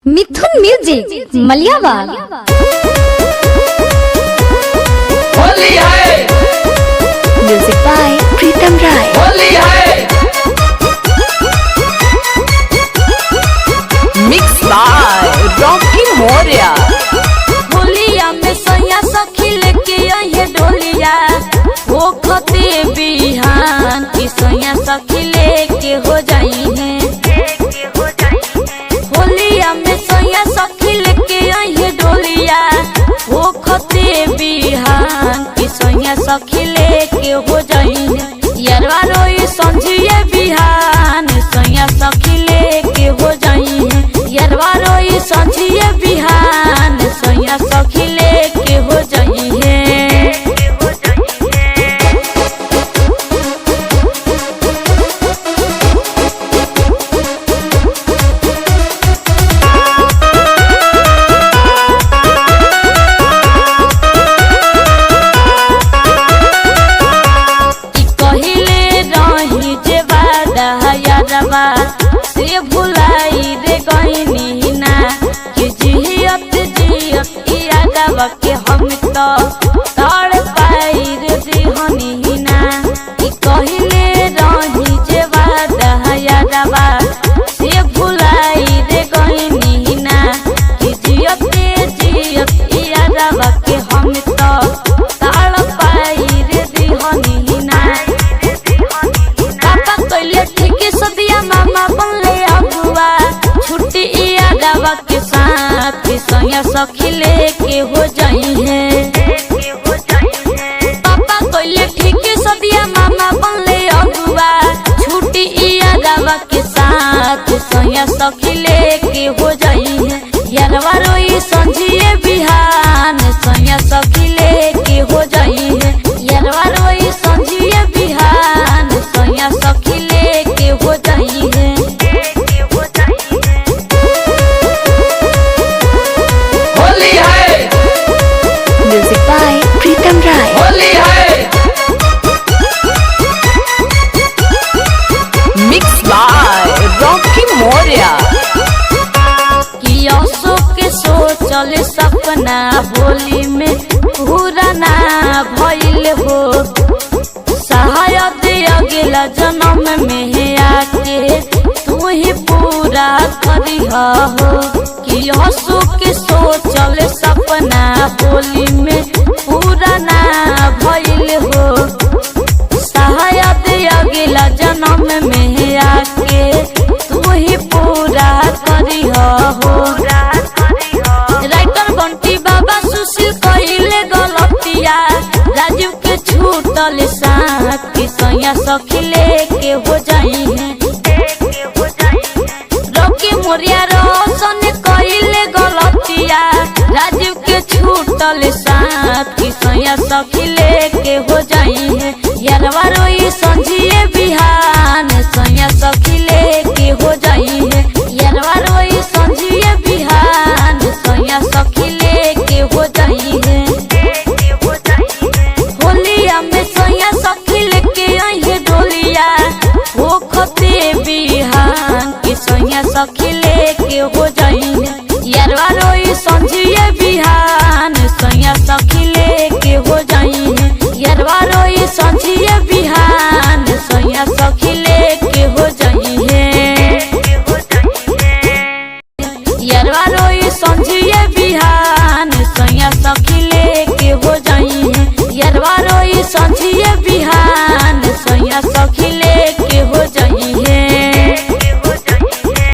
मिथुन music मलियावाल। Holi है music by प्रीतम राय। होली है mix by Rocky मोरिया। होलिया में सैया सखी लेके ये डोलिया वो खते बिहान की सैया सखी लेके हो जाई है। होलिया में सैया सखी लेके ये डोलिया वो खते बिहान की सैया सखी लेके हो जाई है। यारवा रोई समझिए बिहान सैया सखी लेके हो जाई है। यारवा रोई समझिए बिहान सैया सखी लेके हो जाई है। यारवा से भुलाई रे गईनी ना कि जियत जियत यादवा के हम तो तड़ पाई रे दिहनी ना कि कहिले रही जे वादा यारवा से भुलाई रे गईनी ना कि जियत जियत यादवा के हम तो तड़ पाई रे दिहनी ना। पापा कइले ठीक सदिया मामा बनले अगुआ छुट्टी यादवा के साथ सैया सखी लेके हो जाई है। पापा कइले ठीक सदिया मामा बनले अगुआ छुट्टी यादवा के साथ सैया सखी लेके हो जाई है। यारवा रोई समझिए बिहान सैया सखी लेके हो जाई है। यारवा रोई समझिए बिहान सैया सखी लेके हो जाई है। होली है म्यूजिक बाय प्रीतम राय। होली है मिक्स बाय रॉकी मोरिया। कि अशोक के सोचल सपना होली में पूरा ना भइल हो। शायद अगला जन्म में आके तू ही पूरा करिह हो। कि अशोक के सोचल सपना होली में पूरा ना भइल हो। शायद अगला जन्म में आके तू ही पूरा करिह हो। राइटर बंटी बाबा सुशील कइले गलतिया राजीव के छूटल साथ की सैया सखी लेके हो जाई है। रॉकी मोरिया रोशन कइले गलतिया राजीव के छूटल साथ की सैया सखी लेके हो जाई है। यारवा रोई समझिए बिहान सैया सखी लेके हो जाई है। यारवा रोई समझिए बिहान सैया सखी लेके हो जाई है। होलिया में सैया सखी लेके आई है डोलिया वो खते बिहान की सैया सखी लेके हो जाई है। यारवा रोई समझिए बिहान सैया सखी लेके हो जाई है। यारवा रोई समझिए बिहान सैया सखी लेके हो जाई है। यारवा रोई समझिए बिहान सैया सखी लेके हो जाई है। यारवा रोई समझिए